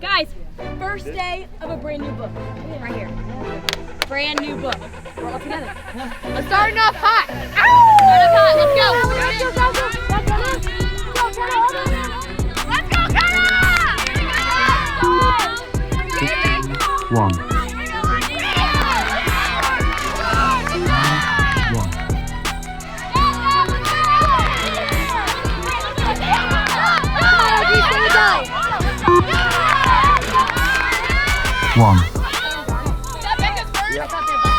Guys, first day of a brand new book. Right here. Brand new book. We're all together. Let's starting off hot. Start us hot. Let's go. Let's go, Kara! One. One. That Becca's first?